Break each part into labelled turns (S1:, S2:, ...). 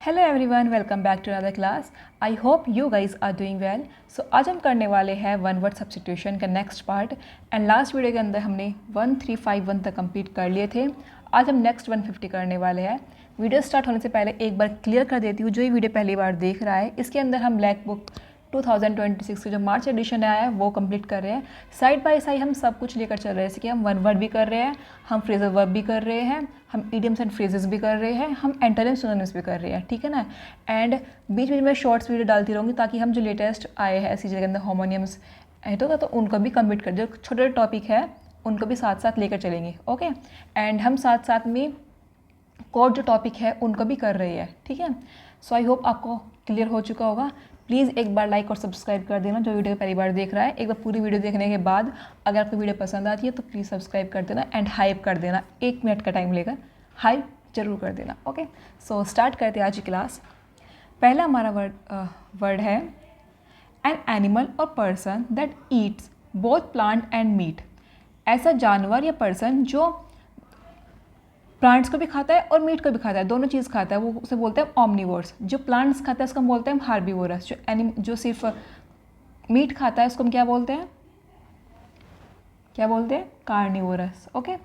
S1: Hello everyone, welcome back to another class. I hope you guys are doing well. So आज हम करने वाले हैं वन वर्ड सब्स्टिट्यूशन का next part. And last video के अंदर हमने 1351 तक कंप्लीट कर लिए थे। आज हम नेक्स्ट 150 करने वाले हैं। वीडियो स्टार्ट होने से पहले एक बार क्लियर कर देती हूँ, जो ये वीडियो पहली बार देख रहा है, इसके अंदर हम ब्लैक बुक 2026 का जो मार्च एडिशन आया है वो कंप्लीट कर रहे हैं। साइड बाय साइड हम सब कुछ लेकर चल रहे हैं, जैसे कि हम वन वर्ड भी कर रहे हैं, हम फ्रेजल वर्ब भी कर रहे हैं, हम इडियम्स एंड फ्रेजेस भी कर रहे हैं, हम एंटोनिम्स सिनोनिम्स भी कर रहे हैं, ठीक है ना। एंड बीच बीच में शॉर्ट्स वीडियो डालती रहूँगी ताकि हम जो लेटेस्ट आए हैं ऐसी जगह के अंदर होमोनियम्स तो उनको भी कंप्लीट कर, जो छोटे छोटे टॉपिक है उनको भी साथ साथ लेकर चलेंगे। ओके, एंड हम साथ साथ में कोड जो टॉपिक है उनको भी कर रहे हैं, ठीक है। सो आई होप आपको क्लियर हो चुका होगा। प्लीज़ एक बार लाइक और सब्सक्राइब कर देना जो वीडियो पहली बार देख रहा है। एक बार पूरी वीडियो देखने के बाद अगर आपको वीडियो पसंद आती है तो प्लीज़ सब्सक्राइब कर देना एंड हाइप कर देना, 1 मिनट का टाइम लेकर हाइप जरूर कर देना। ओके, सो स्टार्ट करते हैं आज की क्लास। पहला हमारा वर्ड है an animal or person that eats both plant and meat. ऐसा जानवर या पर्सन जो प्लांट्स को भी खाता है और मीट को भी खाता है, दोनों चीज़ खाता है, वो उसे बोलते हैं ऑमनिवोर्स। जो प्लांट्स खाता है उसको हम बोलते हैं हार्बीवोरस। जो सिर्फ मीट खाता है उसको हम क्या बोलते हैं, कार्निवोरस। ओके,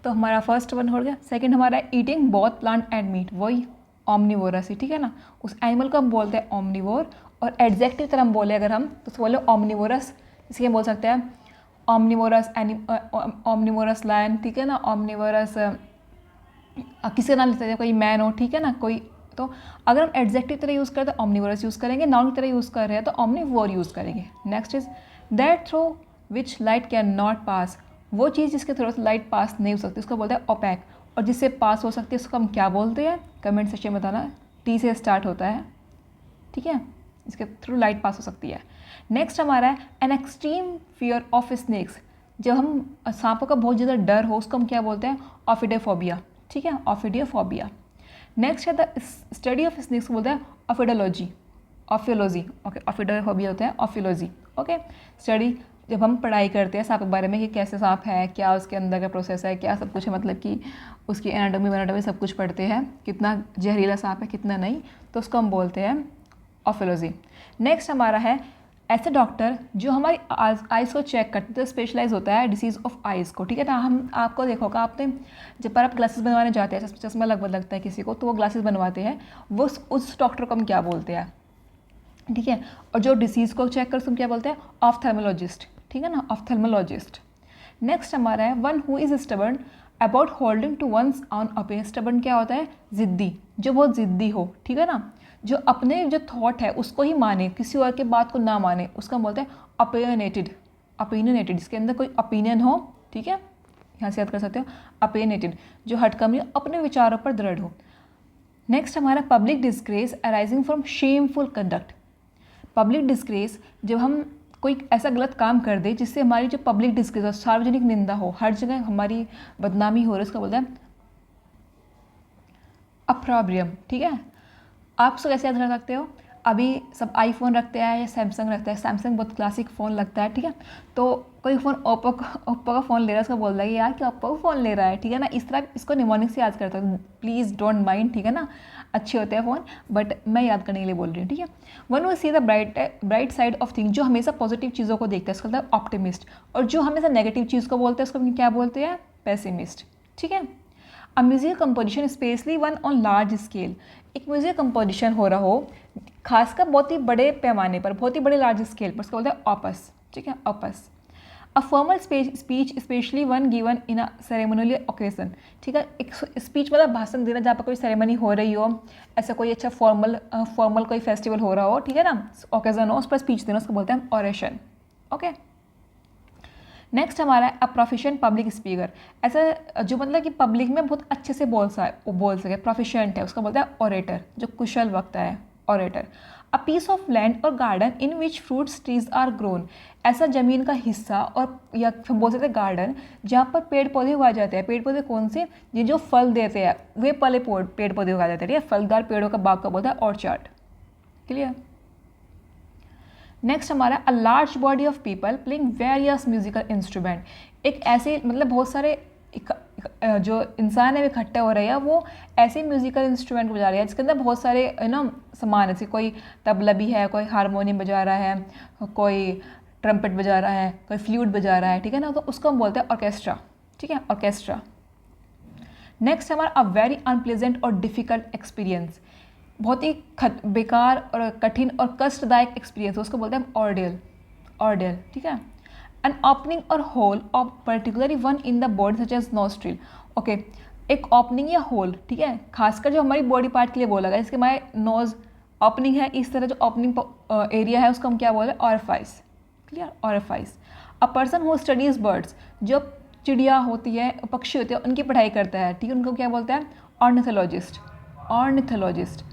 S1: तो हमारा फर्स्ट वन हो गया। सेकंड हमारा है eating both plant and meat, वही ऑमनिवोरस ही, ठीक है ना। उस एनिमल को हम बोलते हैं ऑमनिवोर। और एडजेक्टिव तरह हम बोले अगर हम तो बोले ऑमनिवोरस, इसके हम बोल सकते हैं ऑमनिवोरस लायन, ठीक है ना। ऑमनिवोरस किसी का नाम लेते हैं, कोई मैन हो, ठीक है ना, कोई। तो अगर हम एडजेक्टिव तरह यूज़ करते हैं ऑमनिवोरस यूज़ करेंगे, नाउन की तरह यूज़ कर रहे हैं तो ऑमनिवोर यूज़ करेंगे। Next is that through which light can not pass. वो चीज़ जिसके थ्रू से लाइट पास नहीं हो सकती उसको बोलते हैं ओपैक। और जिससे पास हो सकती है उसको हम क्या बोलते हैं, कमेंट सेक्शन में बताना। टी से स्टार्ट होता है, ठीक है, इसके थ्रू लाइट पास हो सकती है। नेक्स्ट हमारा है an extreme fear of snakes. जब हम सांपों का बहुत ज़्यादा डर हो उसको हम क्या बोलते हैं, ऑफिडोफोबिया, ठीक है, ऑफिडियोफोबिया। नेक्स्ट है द स्टडी ऑफ स्नेक्स, बोलते हैं ऑफिडोलॉजी, ओके, ऑफिडोफोबिया होता है ऑफिलॉजी। ओके, स्टडी जब हम पढ़ाई करते हैं सांप के बारे में कि कैसे सांप है, क्या उसके अंदर का प्रोसेस है, क्या सब कुछ है, मतलब कि उसकी एनाटॉमी सब कुछ पढ़ते हैं, कितना जहरीला सांप है कितना नहीं, तो उसको हम बोलते हैं ऑफिलॉजी। नेक्स्ट हमारा है ऐसे डॉक्टर जो हमारी आइज़ को चेक करते हैं, तो स्पेशलाइज होता है डिसीज़ ऑफ आइज़ को, ठीक है ना। हम आपको देखोगा, आपने जब पर आप ग्लासेस बनवाने जाते हैं, चश्मा लगता है किसी को तो वो ग्लासेस बनवाते हैं, वो उस डॉक्टर को हम क्या बोलते हैं, ठीक है। और जो डिसीज़ को चेक कर उसको क्या बोलते हैं, ऑफ्थेल्मोलॉजिस्ट, ठीक है ना, ऑफ्थेल्मोलॉजिस्ट। नेक्स्ट हमारा है one who is stubborn about holding to one's own opinion. Stubborn क्या होता है, ज़िद्दी, जो बहुत ज़िद्दी हो, ठीक है ना, जो अपने जो थॉट है उसको ही माने, किसी और के बात को ना माने, उसका हम बोलते हैं ओपिनियनेटेड, जिसके अंदर कोई ओपिनियन हो, ठीक है, यहाँ से याद कर सकते हो, ओपिनियनेटेड, जो हटकमी अपने विचारों पर दृढ़ हो। नेक्स्ट हमारा public disgrace arising from shameful conduct. Public disgrace, जब हम कोई ऐसा गलत काम कर दे जिससे हमारी जो पब्लिक डिस्ग्रेस हो, सार्वजनिक निंदा हो, हर जगह हमारी बदनामी हो रही है, उसका बोलते हैं अप्रोब्रियम, ठीक है। आप उसको कैसे याद कर सकते हो, अभी सब आईफोन रखते हैं या सैमसंग रखते हैं, सैमसंग बहुत क्लासिक फ़ोन लगता है, ठीक है। तो कोई फ़ोन ओप्पो का फ़ोन ले रहा है, उसको बोल रहा है यार कि ओप्पो का फ़ोन ले रहा है, ठीक है ना। इस तरह इसको निमोनिक से याद करता हूँ, प्लीज़ डोंट माइंड, ठीक है ना। अच्छे होते हैं फ़ोन, बट मैं याद करने के लिए बोल रही हूँ, ठीक है। वन वो see the bright side of thing, जो हमेशा पॉजिटिव चीज़ों को देखता है उसको बोलता है ऑप्टिमिस्ट। और जो हमेशा नेगेटिव चीज़ को बोलते हैं उसको क्या बोलते हैं, पेसिमिस्ट, ठीक है। अ music composition specially one on large scale. एक म्यूजिक कंपोजिशन हो रहा हो खासकर बहुत ही बड़े पैमाने पर, बहुत ही बड़े लार्ज स्केल पर, उसको बोलते हैं ऑपस, ठीक है, opus. A formal speech specially one given in a ceremonial occasion, ठीक है। एक स्पीच मतलब भाषण देना जहाँ पर कोई सेरेमनी हो रही हो, ऐसा कोई अच्छा फॉर्मल कोई फेस्टिवल हो रहा हो, ठीक है ना, ओकेजन हो, उस पर स्पीच देना, उसको बोलते हैं ऑरेशन। ओके, नेक्स्ट हमारा है अ प्रोफिशिएंट पब्लिक स्पीकर। ऐसा जो मतलब कि पब्लिक में बहुत अच्छे से बोल सके, प्रोफिशिएंट है, उसका बोलते हैं ऑरेटर, जो कुशल वक्ता है, orator. A piece of land or garden in which fruits trees are grown. ऐसा ज़मीन का हिस्सा और या बोल सकते हैं गार्डन जहाँ पर पेड़ पौधे उगाए जाते हैं। पेड़ पौधे कौन से, ये जो फल देते हैं वे पले पेड़ पौधे उगाए जाते हैं, ठीक है। फलदार पेड़ों का बाग का बोलता है ऑर्चार्ड, क्लियर। नेक्स्ट हमारा a large body of people playing various musical instrument. एक ऐसे मतलब बहुत सारे जो इंसान है वो इकट्ठा हो रहा है, वो ऐसे म्यूज़िकल इंस्ट्रूमेंट बजा रहा है जिसके अंदर बहुत सारे सामान है, जैसे कोई तबला भी है, कोई हारमोनियम बजा रहा है, कोई ट्रम्पेट बजा रहा है, कोई फ्लूट बजा रहा है, ठीक है ना, तो उसको हम बोलते हैं ऑर्केस्ट्रा, ठीक है, ऑर्केस्ट्रा। नेक्स्ट हमारा अ वेरी अनप्लेजेंट और डिफ़िकल्ट एक्सपीरियंस, बहुत ही बेकार और कठिन और कष्टदायक एक्सपीरियंस, उसको बोलते हैं ऑर्डियल, ऑर्डियल, ठीक है। An opening or hole of particularly one in the body such as nostril, okay, एक ओपनिंग या होल, ठीक है, खासकर जो हमारी बॉडी पार्ट के लिए बोला गया, इसके हमारे नोज ओपनिंग है, इस तरह जो ओपनिंग एरिया है उसको हम क्या बोल रहे हैं, orifice, clear, orifice. A person who studies birds, जो चिड़िया होती है, पक्षी होते हैं, उनकी पढ़ाई करता है, ठीक है, उनको क्या बोलते हैं, ornithologist, ornithologist.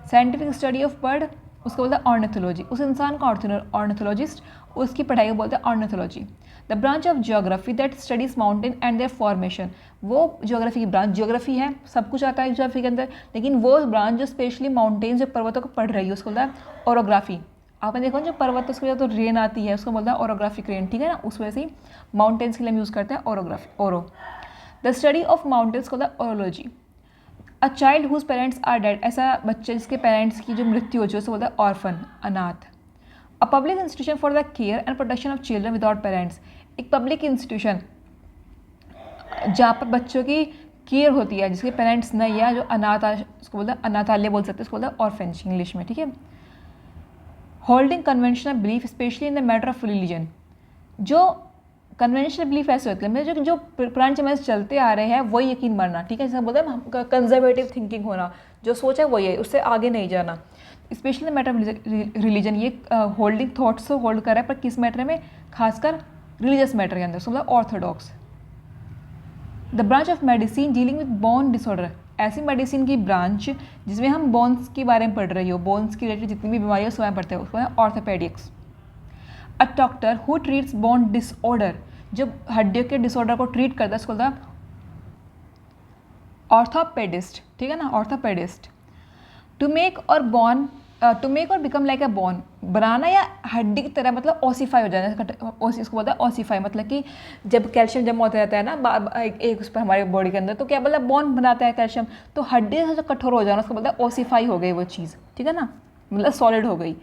S1: Scientific study of bird उसको बोलते हैं ऑर्निथोलॉजी, उस इंसान का ऑर्निथोलॉजिस्ट, उसकी पढ़ाई को बोलते हैं ornithology. The branch of geography that studies mountain and there formation, वो जियोग्राफी की ब्रांच, जियोग्राफी है, सब कुछ आता है जियोग्राफी के अंदर, लेकिन वो ब्रांच जो स्पेशली माउंटेन्स, जो पर्वतों को पढ़ रही है, उसको बोलता है ओरोग्राफी। आपने देखो जो पर्वत उसकी वजह तो रेन आती है, उसको बोलता है ओरोग्राफिक रेन, ठीक है ना, उस वजह से माउंटेन्स के लिए हम यूज़ करते हैं ओरोग्राफी, ओरो। द स्टडी ऑफ माउंटेन्स को बोलता है orology. A child whose parents are dead, ऐसा बच्चे जिसके पेरेंट्स की जो मृत्यु हो जाए उसको बोलता है ऑर्फन, अनाथ। A public institution for the care and protection of children without parents, एक पब्लिक इंस्टीट्यूशन जहाँ पर बच्चों की केयर होती है जिसके पेरेंट्स नहीं है, जो अनाथ, उसको बोलते हैं अनाथालय बोल सकते हैं, उसको बोलते हैं ऑर्फेंज इंग्लिश में, ठीक है। Holding conventional belief specially in the matter of religion, जो कन्वेंशनल बिलीफ ऐसे होते हैं जो पुराने जमाने से चलते आ रहे हैं वही यकीन मानना, ठीक है, जैसे बोलते हैं कंजर्वेटिव थिंकिंग होना, जो सोचा वही है, उससे आगे नहीं जाना। Specially the matter of religion, ये होल्डिंग थॉट्स से होल्ड कर रहा है, पर किस मैटर में, खासकर रिलीजियस मैटर के अंदर, उसको बोलते हैं Orthodox. The branch of medicine dealing with bone disorder, ऐसी मेडिसिन की ब्रांच जिसमें हम बोन्स के बारे में पढ़ रही हो, बोन्स की रिलेटेड जितनी भी बीमारियाँ उसके बारे में पढ़ते हैं, उसको है orthopaedics. A doctor who treats bone disorder, जो हड्डियों के डिसऑर्डर को ट्रीट करता है उसको बोलता है ऑर्थोपेडिस्ट, ठीक है ना, ऑर्थोपेडिस्ट। टू मेक और बिकम लाइक अ बोन, बनाना या हड्डी की तरह, मतलब ओसीफाई हो जाना, उसको बोलता है ओसीफाई, मतलब कि जब कैल्शियम जमा होता रहता है ना एक उस पर हमारे बॉडी के अंदर, तो क्या बोलता है, बोन बनाता है कैल्शियम, तो हड्डी से जो कठोर हो जाना उसको बोलता है ओसीफाई हो गई वो चीज़, ठीक है ना, मतलब सॉलिड हो गई।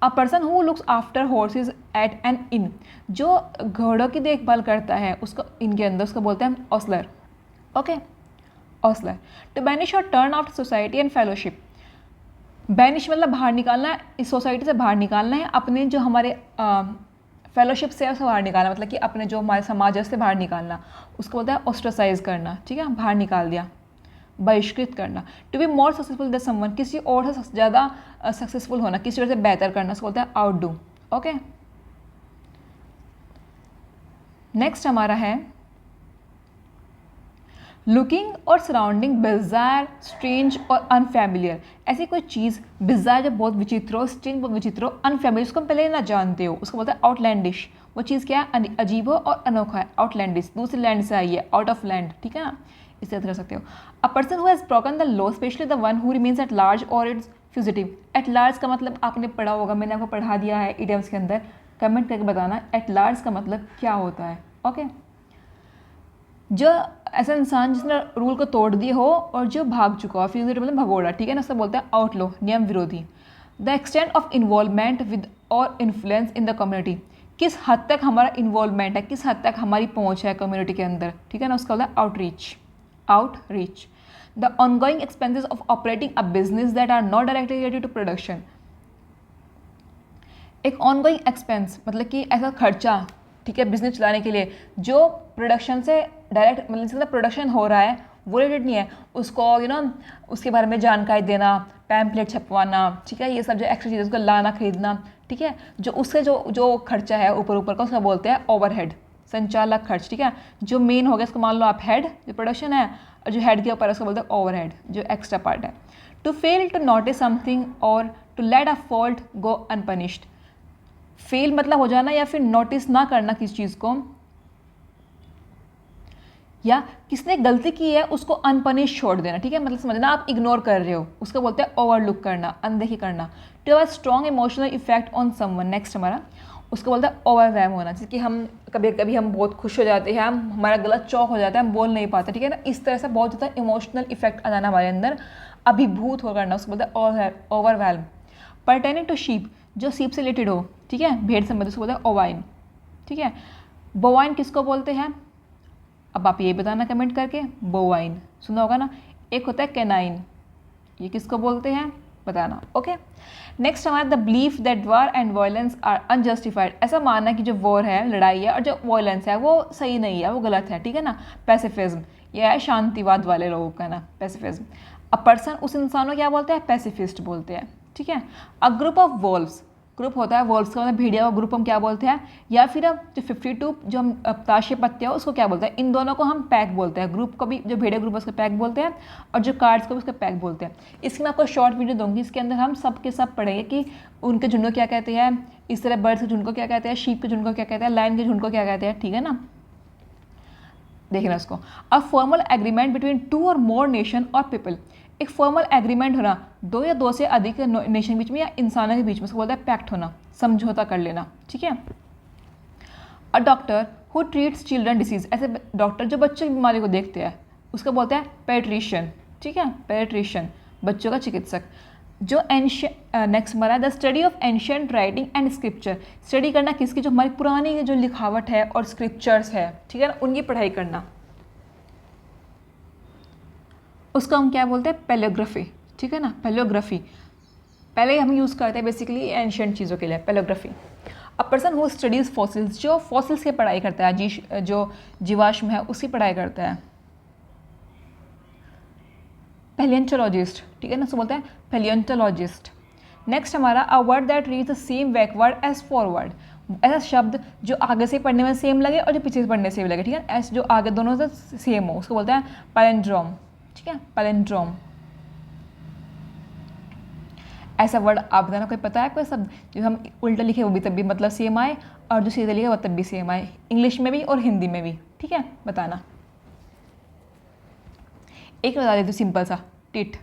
S1: A person who looks after horses at an inn, जो घोड़ों की देखभाल करता है उसको इनके अंदर, उसको बोलते हैं ostler, okay, ostler. To banish or turn out society and fellowship, banish मतलब बाहर निकालना, इस सोसाइटी से बाहर निकालना है, अपने जो हमारे फेलोशिप से उसे बाहर निकालना, मतलब कि अपने जो हमारे समाज है उससे बाहर निकालना, उसको बोलता है ऑस्ट्रासाइज करना, ठीक है, बाहर निकाल दिया, बहिष्कृत करना। To be more successful than someone, किसी और से ज़्यादा सक्सेसफुल होना, किसी और से बेहतर करना, उसको बोलता है आउटडू, ओके। नेक्स्ट हमारा है लुकिंग और सराउंडिंग बिजार, स्ट्रेंज और अनफैमिलियर, ऐसी कोई चीज़ बिजार जब बहुत विचित्र हो, स्ट्रेंज बहुत विचित्र हो, अनफैमिलियर उसको हम पहले ना जानते हो, उसको बोलते हैं आउटलैंडिश, वो चीज़ क्या है, अजीब हो और अनोखा है, आउटलैंडिश, दूसरे लैंड से आई है, आउट ऑफ लैंड, ठीक है ना, इस तरह कर सकते हो। अ person who has broken the law specially the one who remains at large और इट्स फ्यूजिटिव, एट लार्ज का मतलब आपने पढ़ा होगा, मैंने आपको पढ़ा दिया है इडियम्स के अंदर, कमेंट करके बताना एट लार्ज का मतलब क्या होता है, ओके। जो ऐसा इंसान जिसने रूल को तोड़ दिए हो और जो भाग चुका हो, फ्यूजिटिव मतलब भगोड़ा, ठीक है ना, उसको बोलते हैं आउटलॉ, नियम विरोधी। The extent of involvement with और इन्फ्लुएंस इन द कम्युनिटी, किस हद तक हमारा इन्वॉल्वमेंट है, किस हद तक हमारी पहुंच है कम्युनिटी के अंदर, ठीक है ना, उसका बोलता है outreach, outreach. The ongoing expenses of operating a business that are not directly related to production, एक ऑनगोइंग एक्सपेंस मतलब कि ऐसा खर्चा, ठीक है, बिजनेस चलाने के लिए जो प्रोडक्शन से डायरेक्ट, मतलब प्रोडक्शन हो रहा है वो रिलेटेड नहीं है, उसको उसके बारे में जानकारी देना, पैम्पलेट छपवाना, ठीक है, ये सब जो एक्स्ट्रा चीज़ें उसको लाना खरीदना, ठीक है, जो उससे जो खर्चा है ऊपर ऊपर का उसका बोलते हैं ओवरहेड, संचालक खर्च, ठीक है, जो मेन हो गया उसको मान लो आप हेड, जो प्रोडक्शन है, और जो हेड के ऊपर उसको बोलते हैं ओवरहेड, जो एक्स्ट्रा पार्ट है। To fail to notice something or to let a fault go unpunished, fail मतलब हो जाना या फिर नोटिस ना करना किसी चीज़ को, या किसने गलती की है उसको अनपनिश छोड़ देना, ठीक है, मतलब समझना आप इग्नोर कर रहे हो, उसको बोलते हैं ओवरलुक करना, अनदेखी करना। To have a strong emotional effect on someone, next हमारा उसको बोलते हैं ओवरवेम होना, जैसे कि हम कभी कभी हम बहुत खुश हो जाते हैं, हम हमारा गला चौक हो जाता है, हम बोल नहीं पाते, ठीक है ना, इस तरह से बहुत ज़्यादा इमोशनल इफेक्ट आ जाना हमारे अंदर, अभिभूत हो करना, उसको बोलते हैं ओवरवेल्म। पर्टेनिंग टू शीप, जो शीप से रिलेटेड हो, ठीक है, भेड़ संबंधी, उसको बोलते हैं ओवाइन, ठीक है। बोवाइन किसको बोलते हैं, अब आप ये बताना कमेंट करके, बोवाइन सुना होगा ना। एक होता है कैनाइन, ये किसको बोलते हैं बताना, ओके। नेक्स्ट हमारा the belief that war and violence are unjustified, ऐसा मानना कि जो वॉर है, लड़ाई है, और जो वायलेंस है वो सही नहीं है, वो गलत है, ठीक है ना। पैसिफिज्म, यह है शांतिवाद वाले लोगों का ना, पैसिफिज्म। अ पर्सन, उस इंसान को क्या बोलते हैं, पैसिफिस्ट बोलते हैं, ठीक है। A group of valves, group होता है वॉल्व्स का मतलब भेड़िया का ग्रुप हम क्या बोलते हैं, या फिर अब जो 52 जो हम ताशे पत्ते हैं उसको क्या बोलते हैं, इन दोनों को हम पैक बोलते हैं, ग्रुप को भी जो भेड़िया ग्रुप है उसको पैक बोलते हैं, और जो कार्ड्स को भी उसको पैक बोलते हैं। इसकी मैं आपको शॉर्ट वीडियो दूंगी, इसके अंदर हम सब के सब पढ़ेंगे कि उनके झुंड को क्या कहते हैं, इस तरह बर्ड्स के झुंड को क्या कहते हैं, शीप के झुंड को क्या कहते हैं, लायन के झुंड को क्या कहते हैं, ठीक है ना, देखना उसको। अ फॉर्मल एग्रीमेंट बिटवीन 2 और मोर नेशन और पीपल, एक फॉर्मल एग्रीमेंट होना 2 या 2 से अधिक नेशन बीच में या इंसानों के बीच में, उसको बोलता है पैक्ट होना, समझौता कर लेना, ठीक है। A doctor who treats children disease, ऐसे डॉक्टर जो बच्चों की बीमारी को देखते हैं उसको बोलते हैं पेट्रिशियन, ठीक है, पेट्रिशियन, बच्चों का चिकित्सक। जो नेक्स्ट हमारा the study of ancient writing and scripture, study करना किसकी, जो हमारी पुरानी जो लिखावट है और स्क्रिप्चर्स है, ठीक है ना, उनकी पढ़ाई करना, उसको हम क्या बोलते हैं, पैलियोग्राफी, ठीक है ना, पैलियोग्राफी पहले हम यूज़ करते हैं बेसिकली एंशियंट चीज़ों के लिए, palaeography. A person who studies fossils, जो फॉसिल्स की पढ़ाई करता है, जो जीवाश्म है उसकी पढ़ाई करता है, पैलियंटोलॉजिस्ट, ठीक है ना, उसको बोलते हैं पैलियंटोलॉजिस्ट। नेक्स्ट हमारा a word that reads the same backward as forward, ऐसा शब्द जो आगे से पढ़ने में सेम लगे और जो पीछे से पढ़ने से भी लगे, ठीक है, ऐसे जो आगे दोनों से सेम हो उसको बोलते हैं पैलिंड्रोम, ठीक है, पैलिंड्रोम। ऐसा वर्ड आप बताना, कोई पता है कोई शब्द जो हम उल्टा लिखे वो भी तब भी मतलब सेम आए, और जो सीधे लिखे वो तब भी सेम आए, इंग्लिश में भी और हिंदी में भी, ठीक है, बताना। एक बता देती हूँ सिंपल सा, टिट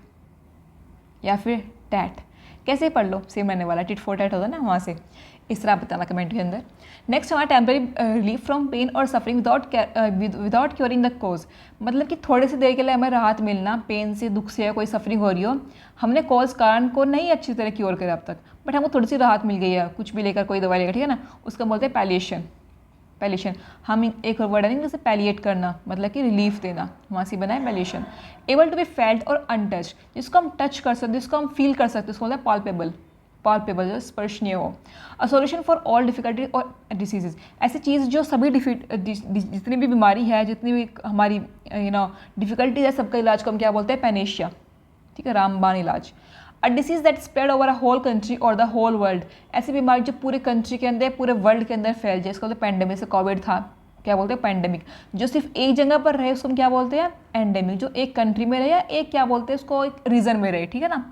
S1: या फिर टैट, कैसे पढ़ लो, सेम रहने वाला, टिट फॉर टैट होता है ना, वहाँ से, इस तरह बताना कमेंट के अंदर। नेक्स्ट हमारा टेम्पररी रिलीफ फ्रॉम पेन और suffering without curing the cause, मतलब कि थोड़े से देर के लिए हमें राहत मिलना, पेन से, दुख से या कोई सफरिंग हो रही हो, हमने कॉज कारण को नहीं अच्छी तरह क्योर करा अब तक, बट हमको थोड़ी सी राहत मिल गई है, कुछ भी लेकर कोई दवाई लेकर, ठीक है ना, उसका बोलते हैं पैलिएशन, पैलिएशन। हम एक और वर्ड है जैसे पैलिएट करना, मतलब कि रिलीफ देना, वहाँ से बना है palliation. Able to be felt or untouch, जिसको हम टच कर सकते, जिसको हम फील कर सकते, उसको बोलते हैं पॉल्पेबल, पॉल्पेबल जो स्पर्शनीय हो। A solution for all difficulty और डिसीजेज, ऐसी चीज़ जो सभी जितनी भी बीमारी है, जितनी भी हमारी डिफिकल्टीज है, सबका इलाज को हम क्या बोलते हैं, पैनेशिया, ठीक है, रामबाण इलाज। A disease that spread over a whole country or the whole world, ऐसी बीमारी जो पूरे कंट्री के अंदर, पूरे वर्ल्ड के अंदर फैल जाए, इसको बोलते हैं पैंडेमिक, से कोविड था, क्या बोलते हैं पैंडेमिक। जो सिर्फ एक जगह पर रहे उसको हम क्या बोलते हैं, एंडेमिक, जो एक कंट्री में रहे या एक क्या बोलते हैं उसको, एक रीजन में रहे, ठीक है ना।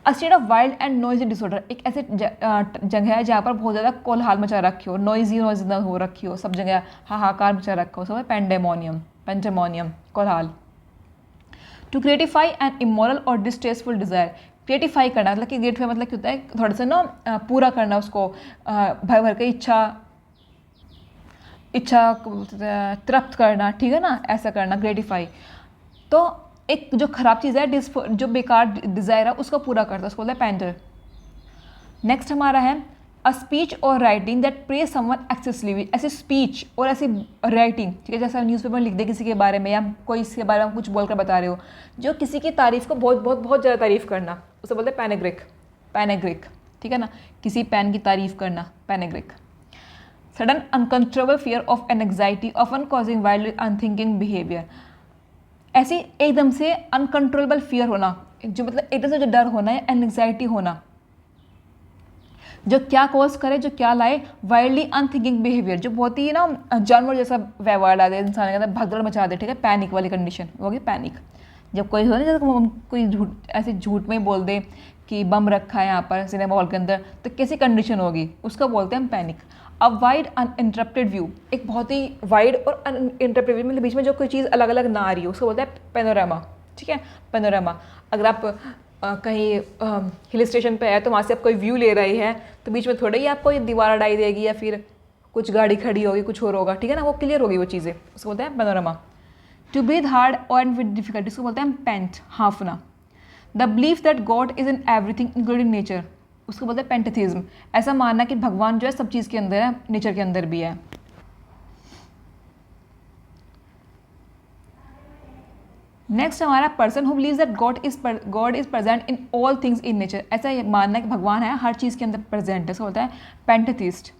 S1: अ state of wild and noisy disorder, एक ऐसे जगह है जहाँ पर बहुत ज़्यादा कोलाहल मचा रखी हो, नॉइजी हो रखी हो, सब जगह हाहाकार मचा रखा हो, सब पेंडेमोनियम, कोलाहल। टू क्रिएटिफाई एन इमोरल और डिस्टेस्टफुल डिज़ायर, क्रिएटिफाई करना मतलब कि क्रिएटिफाई मतलब क्या होता है, थोड़ा सा ना पूरा करना उसको, भर भर के इच्छा तृप्त करना, ठीक है ना, ऐसा करना, क्रिएटिफाई। तो एक जो खराब चीज़ है, जो बेकार डिज़ायर है उसको पूरा करता है, उसको बोलता है पेंटर। नेक्स्ट हमारा है अ स्पीच और writing that praise someone excessively, ऐसी स्पीच और ऐसी राइटिंग, ठीक है, जैसे हम न्यूज़पेपर में लिख दे किसी के बारे में, या कोई इसके बारे में कुछ बोलकर बता रहे हो, जो किसी की तारीफ़ को बहुत ज़्यादा तारीफ़ करना, उसे बोलते हैं पैनेग्रिक, ठीक है ना, किसी पैन की तारीफ़ करना, panegyric. Sudden uncontrollable fear of an anxiety often causing wild unthinking behaviour, ऐसी एकदम से अनकंट्रोलेबल फियर होना, जो मतलब एकदम से जो डर होना है, एंग्जाइटी होना, जो क्या कॉज करे, जो क्या लाए, वाइल्डली अनथिंकिंग बिहेवियर, जो बहुत ही ना जानवर जैसा व्यवहार ला दे, इंसान के अंदर भगदड़ मचा दे, ठीक है, पैनिक वाली कंडीशन होगी, पैनिक। जब कोई हो ना, जैसे कोई ऐसे झूठ में बोल दे कि बम रखा है यहाँ पर सिनेमा हॉल के अंदर, तो कैसी कंडीशन होगी, उसको बोलते हैं हम panic. A wide uninterrupted view, एक बहुत ही वाइड और अनइंटरप्टेड व्यू, मतलब बीच में जो कोई चीज़ अलग अलग ना आ रही हो, उसको बोलते हैं पेनोरामा, ठीक है, पेनोरामा। अगर आप कहीं हिल स्टेशन पे है तो वहाँ से आप कोई व्यू ले रहे हैं, तो बीच में थोड़ा ही आपको ये दीवार अड़ाई देगी या फिर कुछ गाड़ी खड़ी होगी, कुछ और होगा, ठीक है ना, वो क्लियर होगी वो चीज़ें, उसको बोलते हैं panorama. To breathe hard or with difficulty, उसको बोलते हैं पेंट, हाफना। The belief that God is in everything including nature, उसको बोलते हैं पेंटेथिज्म, ऐसा मानना कि भगवान जो है सब चीज़ के अंदर है, नेचर के अंदर भी है। नेक्स्ट हमारा person who believes that God is present in all things in nature, ऐसा ये मानना है कि भगवान है हर चीज़ के अंदर प्रेजेंट है, उसको बोलता है pantheist.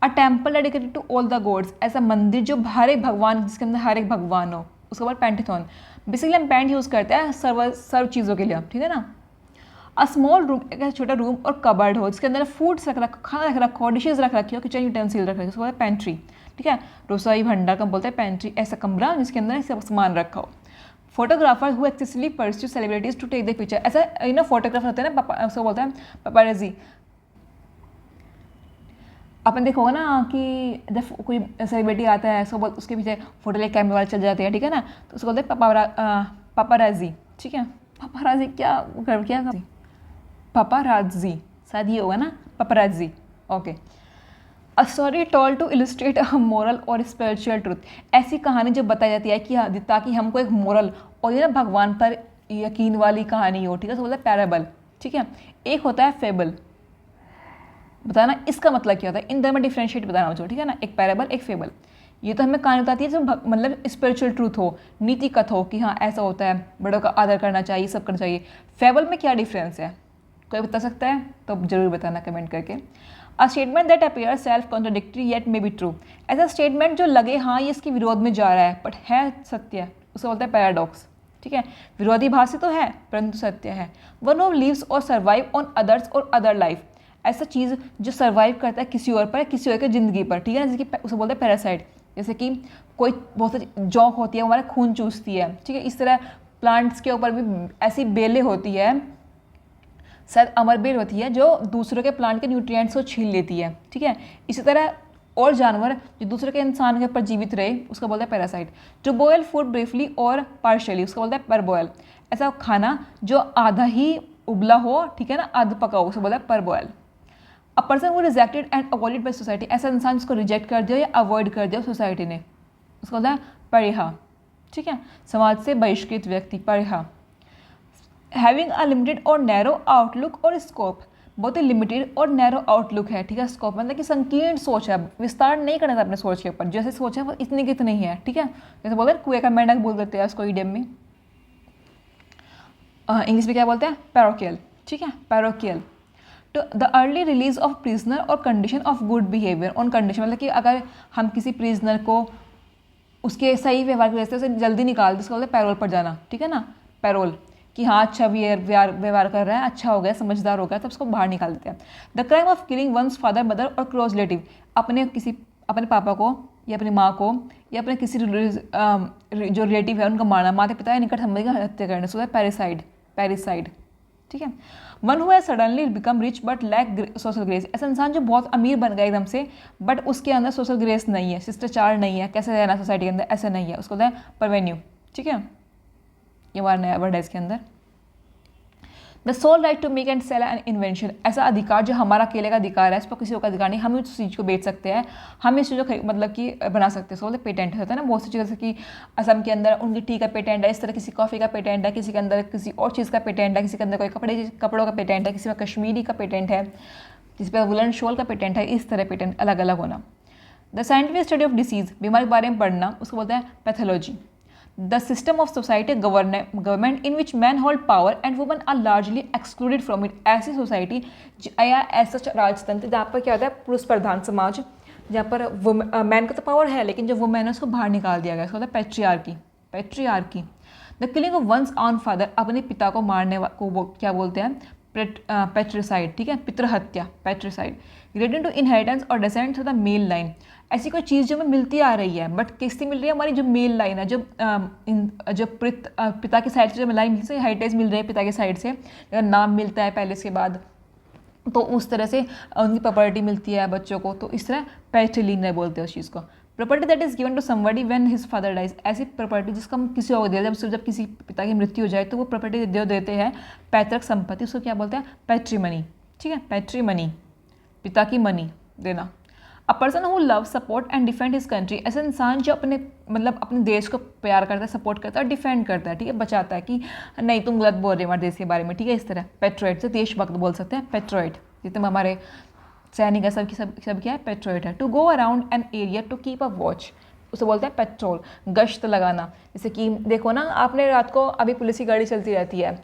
S1: A temple dedicated to all the gods, ऐसा मंदिर जो हर एक भगवान, जिसके अंदर हर एक भगवान हो, उसके बाद पेंटेथॉन। बेसिकली हम पेंट यूज़ करते हैं सर्व चीज़ों के लिए, ठीक है ना। अ स्मॉल रूम, एक छोटा रूम और कबर्ड हो जिसके अंदर फूड्स रख रखा, खाना रख रखा हो, डिशेज रख रखी हो, किचन यूटेंसिल रख रखी हो, उसको बोलते हैं पेंट्री, ठीक है। रसोई भंडार का बोलते हैं पेंट्री, ऐसा कमरा जिसके अंदर सब सामान रखा हो। Photographer who excessively pursue celebrities to take the picture, ऐसा फोटोग्राफर होते हैं ना, उसको बोलते हैं पपाराजी। अपन देखोगे ना कि जब कोई सेलिब्रिटी आता है सो उसके पीछे फोटो ले कैमरे वाले चल जाते हैं, ठीक है ना, तो उसको बोलते हैं पपाराजी, ठीक है। पपाराजी क्या पपाराजी, शायद ये होगा ना, paparazzi, okay. A story told to illustrate a moral or spiritual truth, ऐसी कहानी जो बताई जाती है कि ताकि हमको एक मोरल और ये ना भगवान पर यकीन वाली कहानी हो, ठीक है, तो बोलते हैं पैराबल, ठीक है। एक होता है फेबल, बताना इसका मतलब क्या होता है, इन दोनों में डिफ्रेंशिएट बताना मुझे, ठीक है ना, एक पैराबल एक फेबल। ये तो हमें कहानी बताती है जो मतलब स्पिरिचुअल ट्रूथ हो, नीति कथ हो कि हाँ ऐसा होता है, बड़ों का आदर करना चाहिए, सब करना चाहिए। फेबल में क्या डिफरेंस है, कोई बता सकता है तो जरूर बताना कमेंट करके। A statement that appear self contradictory yet may be true, ऐसा स्टेटमेंट जो लगे हाँ ये इसके विरोध में जा रहा है बट है सत्य, उसको बोलते हैं पैराडॉक्स, ठीक है। विरोधी भाषा तो है परंतु सत्य है। वन हू लिव्स और सर्वाइव ऑन अदर्स और अदर लाइफ, ऐसा चीज़ जो सर्वाइव करता है किसी और पर, किसी और की ज़िंदगी पर, ठीक है ना, जैसे कि उसे बोलते हैं पैरासाइट। जैसे कि कोई बहुत सी जौक होती है हमारा खून चूसती है, ठीक है, इस तरह प्लांट्स के ऊपर भी ऐसी बेलें होती है, शायद अमर बेल होती है जो दूसरों के प्लांट के न्यूट्रिएंट्स को छीन लेती है, ठीक है। इसी तरह और जानवर जो दूसरे के इंसान के ऊपर जीवित रहे उसका बोलता है parasite. To boil food briefly or partially, उसका बोलता है परबॉयल, ऐसा खाना जो आधा ही उबला हो, ठीक है ना, आधा पका हो, उसको बोलता है परबॉयल। अ पर्सन वो rejected and avoided by society, ऐसा इंसान जिसको रिजेक्ट कर दिया या अवॉइड कर दिया सोसाइटी ने, उसको बोलता है परिहा, ठीक है, समाज से बहिष्कृत व्यक्ति, परिहा। हैविंग अ लिमिटेड और नैरो आउटलुक और स्कोप, बहुत ही लिमिटेड और नैरो आउटलुक है, ठीक है। स्कोप मतलब कि संकीर्ण सोच है, विस्तार नहीं करना था अपने सोच के ऊपर, जैसे सोच है वो इतनी की इतनी ही है, ठीक है। जैसे बोलते हैं कुएं का मेंढक बोल देते हैं उसको ईडियम में, इंग्लिश में क्या बोलते हैं, पैरोकियल, ठीक है, पैरोकियल। तो the early release of prisoner or condition of good behaviour on condition, मतलब कि अगर हम किसी प्रिजनर को उसके सही व्यवहार की वजह से उसे जल्दी निकाल दे, उसको बोलते हैं पैरोल पर जाना, ठीक है ना, पैरोल, कि हाँ अच्छा व्यवहार कर रहा है, अच्छा हो गया, समझदार हो गया, तब उसको बाहर निकाल देते हैं। The crime of killing once father mother और क्लोज रिलेटिव, अपने पापा को या अपनी माँ को या अपने किसी जो रिलेटिव है उनका मारना, माता पिता या निकट संबंधी की हत्या करना, उसको पैरिसाइड, ठीक है। One who has suddenly become rich but lack social grace, ऐसा इंसान जो बहुत अमीर बन गया एकदम से बट उसके अंदर सोशल ग्रेस नहीं है, शिष्टाचार नहीं है, कैसे रहना सोसाइटी के अंदर, ऐसा नहीं है, उसको बोलते हैं परवेन्यू, ठीक है। ये हमारा नया वर्ड है इसके अंदर। The sole right to make and sell an invention, ऐसा अधिकार जो हमारा अकेले का अधिकार है, इस पर किसी का अधिकार नहीं, हम इस चीज़ को बेच सकते हैं, हम इस चीज़ को मतलब कि बना सकते हैं, सो पेटेंट होता है ना बहुत सी चीज़, जैसे कि असम के अंदर उनकी टी का पेटेंट है, इस तरह किसी कॉफ़ी का पेटेंट है, किसी के अंदर किसी और चीज़ का पेटेंट है, किसी के अंदर कोई कपड़ों का पेटेंट है, किसी का कश्मीरी का पेटेंट है, किसी पर वुलन शॉल का पेटेंट है, इस तरह पेटेंट अलग अलग होना। The scientific study of disease, बीमारी के बारे में पढ़ना, उसको बोलते हैं pathology. The system of society government in which men hold power and women are largely excluded from it, ऐसी सोसाइटी या ऐसा राजतंत्र जहाँ पर क्या होता है पुरुष प्रधान समाज, जहाँ पर मैन का तो पावर है लेकिन जो वुमेन है उसको बाहर निकाल दिया गया, उसको होता है patriarchy. The killing of one's own father, अपने पिता को मारने को वो क्या बोलते हैं, पैट्रिसाइड, ठीक है, पितृहत्या, patricide. Related to inheritance or descent of the male line, ऐसी कोई चीज़ जो हमें मिलती आ रही है बट किससे मिल रही है, हमारी जो मेल लाइन है, जो पिता की साइड से जो लाइन मिलती है, हेरिटेज मिल रही है पिता की साइड से, अगर नाम मिलता है पहले इसके बाद तो उस तरह से उनकी प्रॉपर्टी मिलती है बच्चों को, तो इस तरह पैट्रिलिनियर बोलते हैं उस चीज़ को, property that is given to somebody when his father dies, ऐसी प्रॉपर्टी जिसका हम किसी को दे, जब किसी पिता की मृत्यु हो जाए तो वो प्रॉपर्टी जो देते हैं पैतृक संपत्ति, उसको क्या बोलते हैं, पैट्रीमनी। ठीक है, पैट्रीमनी, पिता की मनी देना। अ person who love support and defend his country, ऐसा इंसान जो अपने मतलब अपने देश को प्यार करता है, सपोर्ट करता है, डिफेंड करता है, ठीक है, बचाता है कि नहीं तुम गलत बोल रहे हो हमारे देश के बारे में, ठीक है, इस तरह। पेट्रोइट से देशभक्त बोल सकते हैं, पेट्रोइट, जितने हमारे सैनिक है सब क्या है, पेट्रोइट है। To go around an area to keep a watch, उसे बोलते हैं पेट्रोल, गश्त लगाना। जैसे कि देखो ना आपने रात को अभी पुलिस की गाड़ी चलती रहती है,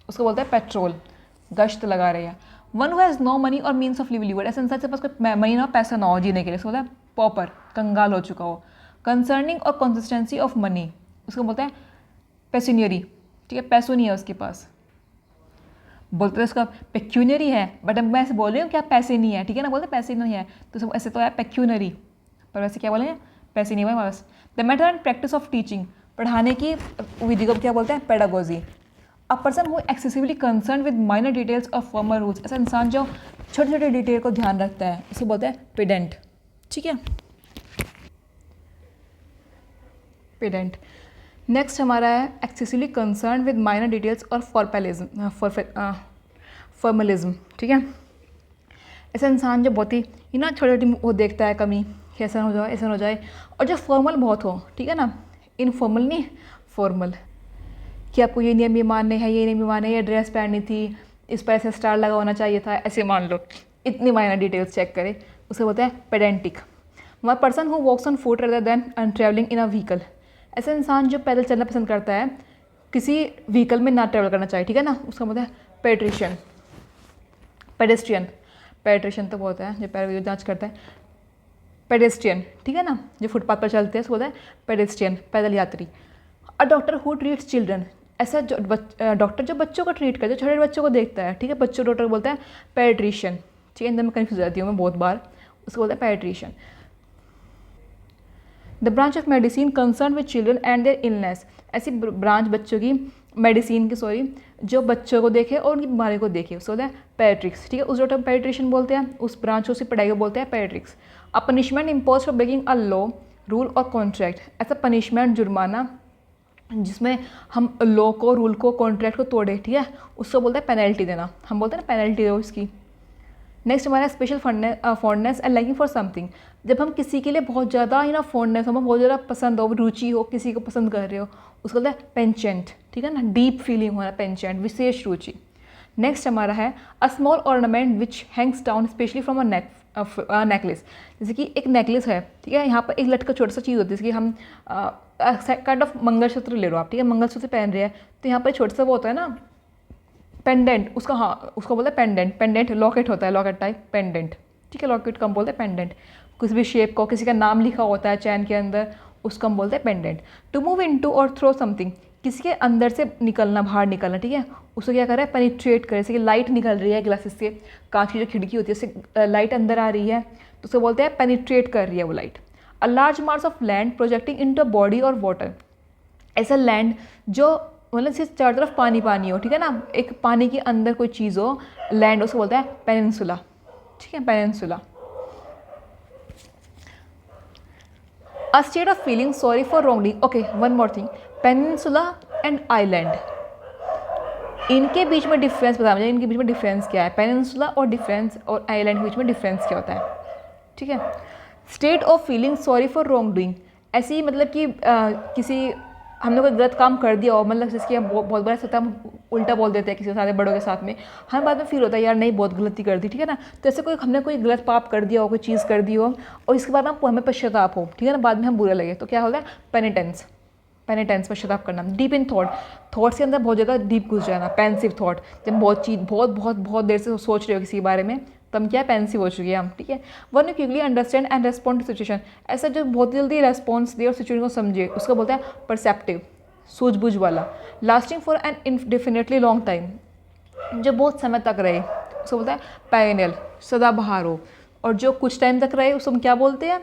S1: उसको बोलते हैं पेट्रोल, गश्त लगा रहे हैं। One who has no money और मीन्स ऑफ लिवलीहुड, ऐसे इंसान के पास कोई मनी ना हो, पैसा ना हो जीने के लिए, उसको बोलता है पॉपर, कंगाल हो चुका हो। कंसर्निंग और कंसिस्टेंसी ऑफ मनी, उसको बोलते हैं पेसिनियरी, ठीक है, पैसों नहीं है उसके पास, बोलते हैं उसका पेक्यूनरी है, बट मैं ऐसे बोल रही हूँ क्या पैसे नहीं है, ठीक है ना, बोलते पैसे नहीं है तो ऐसे तो है पेक्यूनरी, पर वैसे क्या बोलेंगे, पैसे नहीं है हमारे पास। The method and practice of teaching, पढ़ाने की विधि को क्या बोलते हैं, pedagogy. A person who excessively concern with minor details of formal rules, ऐसा इंसान जो छोटे छोटे डिटेल को ध्यान रखता है, उसको बोलते हैं पेडेंट। ठीक है, पेडेंट। नेक्स्ट हमारा है excessively concern with minor details और फॉर्मलिज्म। ठीक है, ऐसा इंसान जो बहुत ही ना छोटी छोटी वो देखता है कमी कि ऐसा हो जाए, ऐसा हो जाए, और जो फॉर्मल बहुत हो, ठीक है ना, इनफॉर्मल नहीं फॉर्मल, कि आपको ये नियम भी मानने हैं, ये नियम भी मानने, ये ड्रेस पहननी थी, इस पर ऐसे स्टार लगा होना चाहिए था, ऐसे मान लो, इतनी माइनर डिटेल्स चेक करे, उसे बोलते हैं pedantic. One person who walks on foot rather than travelling in a vehicle, ऐसा इंसान जो पैदल चलना पसंद करता है, किसी व्हीकल में ना ट्रैवल करना चाहिए, ठीक है ना, उसका बोलते हैं पेट्रिशियन, पेडेस्ट्रियन, पेट्रिशियन तो बोलता है जो पैर जांच करता है, पेडेस्ट्रियन, ठीक है ना, जो फुटपाथ पर चलते हैं उसको बोलता है पेडेस्ट्रियन, पैदल यात्री। A doctor who treats children, ऐसा जो डॉक्टर जो बच्चों को ट्रीट करता है, छोटे बच्चों को देखता है, ठीक है, बच्चों डॉक्टर बोलता है पेडिट्रिशियन। ठीक है, अंदर में कन्फ्यूज जाती हूँ मैं बहुत बार, उसको बोलता है paediatrician. The branch of medicine concern with children and their illness, ऐसी ब्रांच बच्चों की मेडिसिन की जो बच्चों को देखे और उनकी बीमारी को देखे, उसको बोलते हैं पेडिट्रिक्स। ठीक है, उस डॉक्टर पेडिट्रिशियन बोलते हैं, उस ब्रांच को, उसी पढ़ाई को बोलते हैं pediatrics. A punishment impose for breaking a law, rule or contract, ऐसा पनिशमेंट, जुर्माना जिसमें हम लॉ को, रूल को, कॉन्ट्रैक्ट को तोड़े, ठीक है, उसको बोलते हैं पेनल्टी देना, हम बोलते हैं ना पेनल्टी दो इसकी। नेक्स्ट हमारा special fondness and liking for something, जब हम किसी के लिए बहुत ज़्यादा फॉन्डनेस, हमें बहुत ज़्यादा पसंद हो, रुचि हो, किसी को पसंद कर रहे हो, उसको बोलते हैं पेंचेंट। ठीक है ना, डीप फीलिंग होना, पेंचेंट, विशेष रुचि। नेक्स्ट हमारा है a small ornament which Hanks down specially from a necklace, जैसे कि एक नेकलेस है, ठीक है, यहाँ पर एक लटका छोटा सा चीज़ होती है, जैसे कि हम काइंड ऑफ मंगलसूत्र ले लो आप, ठीक है, मंगलसूत्र पहन रहे हैं, तो यहाँ पर छोटा सा वो होता है ना पेंडेंट, उसका, हाँ, उसको बोलते हैं पेंडेंट, पेंडेंट लॉकेट होता है, लॉकेट टाइप पेंडेंट। ठीक है, लॉकेट को हम बोलते हैं पेंडेंट। किसी भी शेप को, किसी का नाम लिखा होता है चैन के अंदर, उसको हम बोलते हैं पेंडेंट। टू मूव इनटू और थ्रो समथिंग, किसी के अंदर से निकलना, बाहर निकलना, ठीक है, उसको क्या कर रहा है, पेनिट्रेट करे, जैसे कि लाइट निकल रही है ग्लासेस से, कांच की जो खिड़की होती है उससे लाइट अंदर आ रही है, तो उसको बोलते हैं पेनिट्रेट कर रही है वो light. A large mass of land projecting into a body और वाटर, ऐसा लैंड जो मतलब सिर्फ चारों तरफ पानी पानी हो, ठीक है ना, एक पानी के अंदर कोई चीज़ हो, लैंड, उसको बोलता है पेनिनसुला। ठीक है, peninsula. A state of feeling sorry for wrongdoing, okay, one more thing, peninsula and island, इनके बीच में डिफरेंस बता मुझे, इनके बीच में डिफरेंस क्या है, पेनिनसुला और डिफरेंस और आइलैंड के बीच में डिफरेंस क्या होता है। ठीक है, state of feeling sorry for wrong doing, ऐसी मतलब कि किसी हमने कोई गलत काम कर दिया हो, मतलब जिसकी हम बहुत बड़ा सत्ता हम उल्टा बोल देते हैं किसी सारे बड़ों के साथ में, हमें बाद में फील होता है यार नहीं बहुत गलती कर दी, ठीक है ना, तो ऐसे कोई हमने कोई गलत पाप कर दिया हो, कोई चीज़ कर दी हो और इसके बाद हमें पश्चाताप हो, ठीक है ना, बाद में हम बुरा लगे, तो क्या होगा, पेनिटेंस, पेनिटेंस, पश्चाताप करना। डीप इन थॉट्स के अंदर बहुत ज़्यादा डीप घुस जाना, पेंसिव थॉट, जब बहुत देर से सोच रहे हो किसी के बारे में, तो हम क्या पेंसिव हो चुके हैं हम। ठीक है, one you quickly understand and respond to situation, ऐसा जो बहुत जल्दी रेस्पॉन्स दे और सिचुएशन को समझे, उसको बोलते हैं परसेप्टिव, सूझबूझ वाला। Lasting for an indefinitely long time, जो बहुत समय तक रहे, उसको बोलते हैं पेरेनियल, सदाबहार हो, और जो कुछ टाइम तक रहे उसको हम क्या बोलते हैं,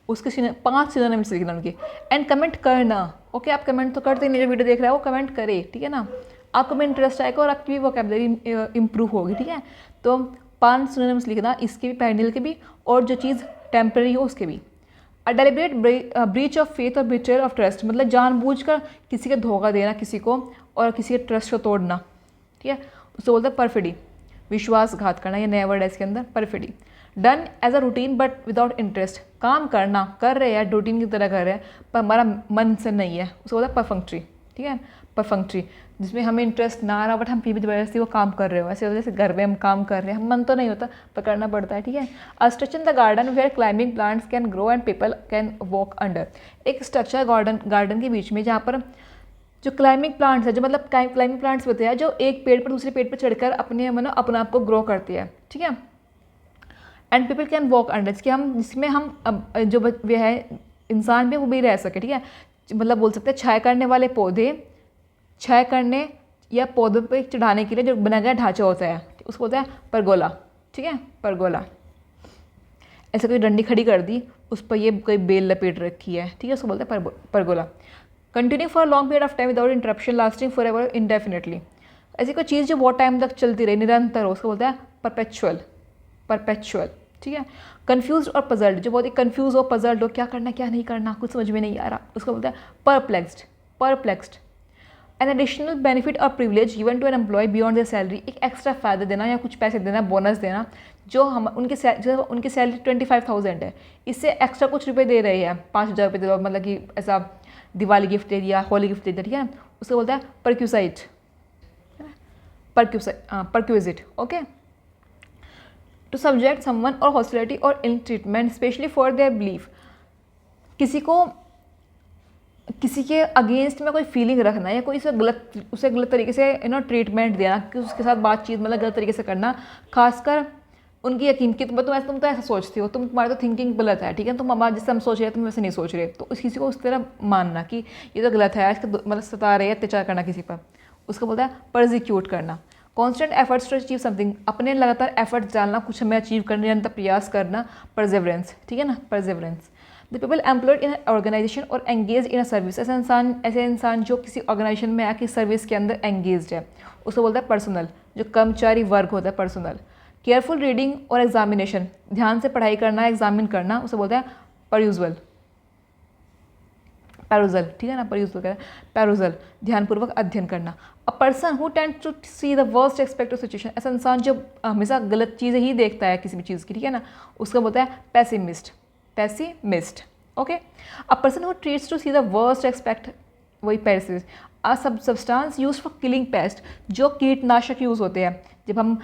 S1: उसके 5 सिनोनिम्स लिखना उनके। एंड कमेंट करना, ओके, आप कमेंट तो करते नहीं, जो वीडियो देख रहा है वो कमेंट करे, ठीक है ना, आपको में इंटरेस्ट आएगा और आपकी भी वोकैबुलरी इंप्रूव होगी। ठीक है, तो 5 सिनोनिम्स लिखना, इसके भी, पेरेनियल के भी, और जो चीज़ टेम्पररी हो उसके भी। अ डेलिब्रेट ब्रीच ऑफ फेथ और बिट्रेयल ऑफ ट्रस्ट, मतलब जानबूझकर किसी का धोखा देना किसी को और किसी के ट्रस्ट को तोड़ना, ठीक है, उसको बोलते हैं परफिडी, विश्वासघात करना, ये नया वर्ड है इसके अंदर, perfidy. Done as a routine but without interest, काम करना कर रहे हैं रूटीन की तरह कर रहे हैं पर हमारा मन से नहीं है, उसको बोलता है परफंक्ट्री, ठीक है, परफंक्ट्री, जिसमें हमें इंटरेस्ट ना आ रहा बट हम फिर भी जबरदस्ती वो काम कर रहे हो, ऐसे जैसे घर में हम काम कर रहे हैं, हम मन तो नहीं होता पर करना पड़ता है, ठीक है। A structure in the garden where climbing plants can grow and people can walk under, एक स्ट्रक्चर गार्डन के बीच में जहाँ पर जो क्लाइंबिंग प्लांट्स है, जो मतलब क्लाइंबिंग प्लांट्स होते हैं जो एक पेड़ पर दूसरे पेड़ पर चढ़कर अपने मतलब अपने आप को ग्रो करती है, ठीक है। And people can walk under, जिसमें हम जो वे है इंसान भी वो भी रह सके, ठीक है, मतलब बोल सकते हैं छाया करने वाले पौधे, छाया करने या पौधों पे चढ़ाने के लिए जो बना गया ढांचा होता है उसको बोलते हैं परगोला, ठीक है, परगोला। ऐसे कोई डंडी खड़ी कर दी उस पर ये कोई बेल लपेट रखी है, ठीक है, उसको बोलते हैं pergola. Continue for long period of time without interruption lasting for ever indefinitely, ऐसी कोई चीज़ जो बहुत टाइम तक चलती रहे, निरंतर हो, उसको बोलते हैं परपेचुअल, परपेचुअल, ठीक है। कन्फ्यूज और पजल्ड, जो बहुत ही कन्फ्यूज हो, पजल्ड हो, क्या करना क्या नहीं करना कुछ समझ में नहीं आ रहा, उसको बोलते हैं perplexed, perplexed. An additional benefit or privilege given to an employ beyond their salary, एक एक्स्ट्रा फ़ायदा देना या कुछ पैसे देना, बोनस देना, जो उनकी सैलरी 25,000 है, इससे एक्स्ट्रा कुछ रुपए दे रहे हैं, 5,000 रुपये दे दो, मतलब कि ऐसा दिवाली गिफ्ट दे दिया, होली गिफ्ट दे दिया, ठीक है, उसको बोलता है perquisite, perquisite, okay. To subject someone or hostility or ill treatment especially for their belief, किसी को किसी के अगेंस्ट में कोई फीलिंग रखना या कोई उसे गलत तरीके से ट्रीटमेंट देना, कि उसके साथ बातचीत मतलब गलत तरीके से करना, खासकर उनकी यकीन कि तुम तो ऐसा सोचती हो, तुम्हारी तो थिंकिंग गलत है, ठीक है, तुम हमारा जिससे हम सोच रहे हैं तुम वैसे नहीं सोच रहे, तो उस किसी को उस तरह मानना कि ये तो गलत है, इसका मतलब सता रहे हैं, अत्याचार करना किसी पर, उसको बोलता है परजिक्यूट करना। Constant efforts to achieve something, अपने लगातार एफर्ट्स डालना, कुछ हमें अचीव करने निरंतर प्रयास करना, परजेवरेंस, ठीक है ना, perseverance. The people employed in organisation or engage in a service, ऐसे इंसान जो किसी ऑर्गेनाइजेशन में आके सर्विस के अंदर एंगेज है, उसको बोलता है पर्सनल, जो कर्मचारी वर्ग होता है पर्सनल। केयरफुल रीडिंग और एग्जामिनेशन, ध्यान से पढ़ाई करना, एग्जामिन करना, उसे बोलता है परयूजल, पैरुजल, ठीक है ना, परयूजल का पैरुजल, ध्यानपूर्वक अध्ययन करना। A person who tend to see the worst aspect of situation, ऐसा इंसान जो हमेशा गलत चीज़ें ही देखता है किसी भी चीज़ की, ठीक है ना, उसका बोलता है pessimist, pessimist, okay. A person who treats to see the worst aspect, वही pessimist. A substance use for killing pest, जो कीटनाशक यूज़ होते हैं, जब हम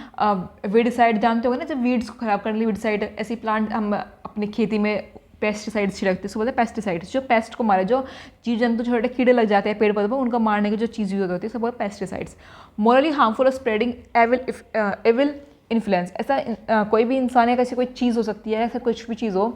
S1: वीडसाइड जानते होंगे ना, जब वीड्स को खराब करने के लिए वीडसाइड, ऐसी प्लांट हम अपनी खेती में पेस्टिसाइड्स छिड़कते हैं, उसको बोलते हैं पेस्टिसाइड्स, जो पेस्ट को मारे, जो जीव जंतु छोटे कीड़े लग जाते हैं पेड़ पौधों पर, उनको मारने की जो चीज़ यूज होती है, उसको बोलते हैं पेस्टिसाइड्स। मोरली हार्मफुल और स्प्रेडिंग एविल इन्फ्लुएंस, ऐसा कोई भी इंसान है, ऐसी कोई चीज़ हो सकती है, ऐसा कुछ भी चीज़ हो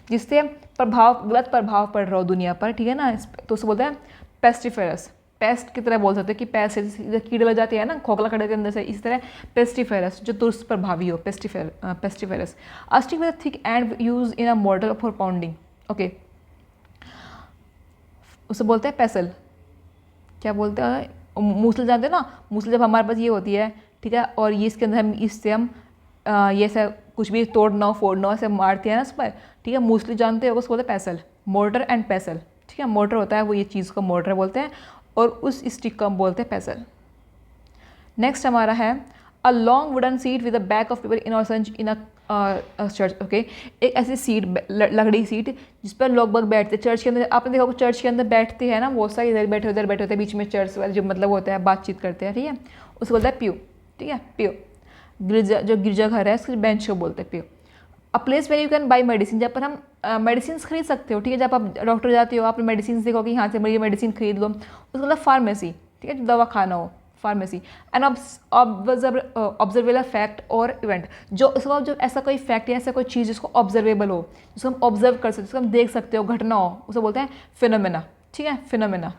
S1: जिससे गलत प्रभाव पड़ रहा हो दुनिया पर, ठीक है ना, तो उसको बोलते हैं पेस्टिफेरस, पेस्ट की तरह बोल सकते हैं कि पेस्ट कीड़े लग जाते हैं ना खोखला खड़े के अंदर से, इस तरह पेस्टिफेरस जो दुष्प्रभावी हो, pestiferous. A stick with thick end use in a model for pounding, okay, उसे बोलते हैं पेसल, क्या बोलते हैं, मूसल जानते हैं ना, मूसल जब हमारे पास ये होती है, ठीक है, और ये इसके अंदर हम इससे हम ये ऐसा कुछ भी तोड़ना हो फोड़ना हो ऐसे मारते हैं ना उस पर, ठीक है, मूसली जानते हो, उसको बोलते हैं पेसल, मोर्टर एंड पेसल, ठीक है, मोर्टर होता है वो, ये चीज़ को मोर्टर बोलते हैं और उस स्टिक को हम बोलते हैं पेसल। नेक्स्ट हमारा है a long wooden seat with the back of paper in और संच इन अ चर्च, ओके, एक ऐसी सीट, लकड़ी सीट जिस पर लोग बाग बैठते हैं चर्च के अंदर, आपने देखा चर्च के अंदर बैठते हैं ना, बहुत सारे इधर बैठे उधर बैठे होते हैं, बीच में चर्च वाले जो मतलब होता है बातचीत करते हैं, ठीक है, उसको बोलता है प्यू, ठीक है, प्यू। गिरजाघर है उसके बेंच को बोलते हैं pew. A place where you can buy medicine, जहाँ पर हम मेडिसिन खरीद सकते हो, ठीक है, जब आप डॉक्टर जाते हो, आपने मेडिसिन देखो कि यहाँ से मेरी मेडिसिन खरीद लो, उसको मतलब फार्मेसी, ठीक है, दवा खाना हो, फार्मेसी। एन ऑब्जर्वेबल फैक्ट और इवेंट, जो उसका जो ऐसा कोई फैक्ट या ऐसा कोई चीज़ जिसको ऑब्जर्वेबल हो, जिसको हम ऑब्जर्व कर सकते हो, जिसको हम देख सकते हो, घटना हो, उसे बोलते हैं फिनोमेना, ठीक है, फिनोमेना।